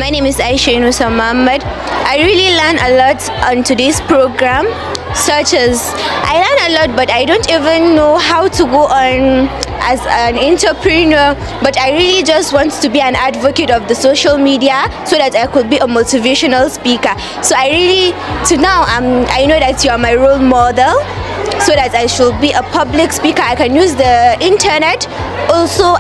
My name is Aisha Inusa Mohammed. I really learned a lot on today's program, such as I learned a lot, but I don't even know how to go on as an entrepreneur. But I really just want to be an advocate of the social media so that I could be a motivational speaker. So I know that you are my role model, so that I should be a public speaker. I can use the internet, also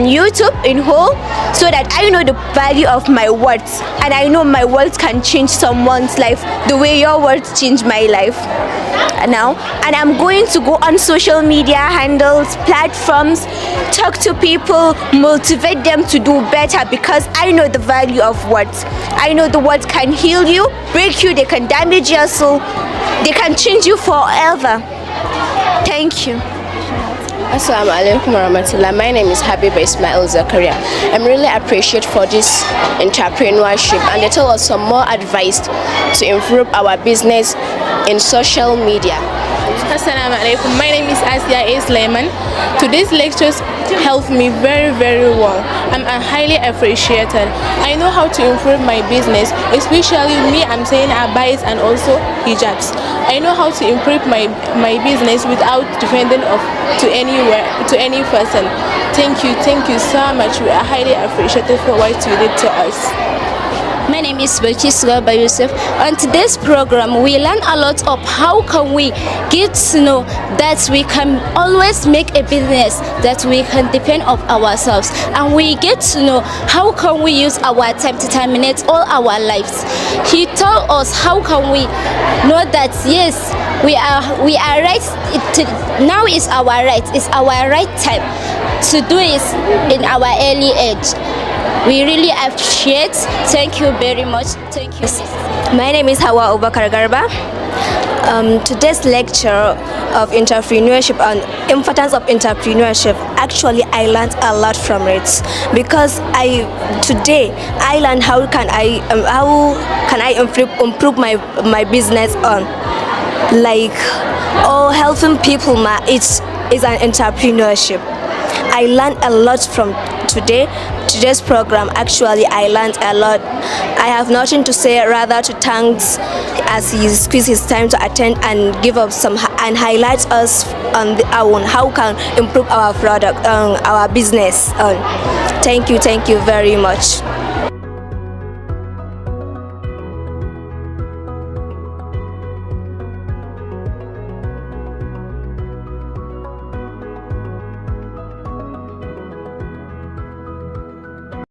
YouTube in whole, so that I know the value of my words, and I know my words can change someone's life the way your words change my life now. And I'm going to go on social media handles, platforms, talk to people, motivate them to do better, because I know the value of words. I know the words can heal you, break you, they can damage your soul, they can change you forever. Thank you. Assalamu alaikum warahmatullah. My name is Habiba Ismail Zakaria. I'm really appreciated for this entrepreneurship, and they tell us some more advice to improve our business in social media. Assalamu alaikum. My name is Asia A. Slayman. Today's lectures helped me very, very well. I'm highly appreciated. I know how to improve my business, especially me. I'm saying abais and also hijabs. I know how to improve my business without depending to any person. Thank you so much. We are highly appreciated for what you did to us. My name is Belkis Gaba Yusuf. On today's program, we learn a lot of how can we get to know that we can always make a business, that we can depend on ourselves, and we get to know how can we use our time to terminate all our lives. He told us how can we know that yes, we are right. Now is our right. It's our right time to do it in our early age. We really appreciate. Thank you very much. Thank you. My name is Hawa Obakar Garba. Today's lecture of entrepreneurship and importance of entrepreneurship, actually I learned a lot from it, because today I learned how can I improve my business on, like, helping people. It's an entrepreneurship. I learned a lot from today's program. Actually, I learned a lot. I have nothing to say, rather to thanks as he squeezed his time to attend and give up some and highlight us on how can improve our product, our business. Thank you very much.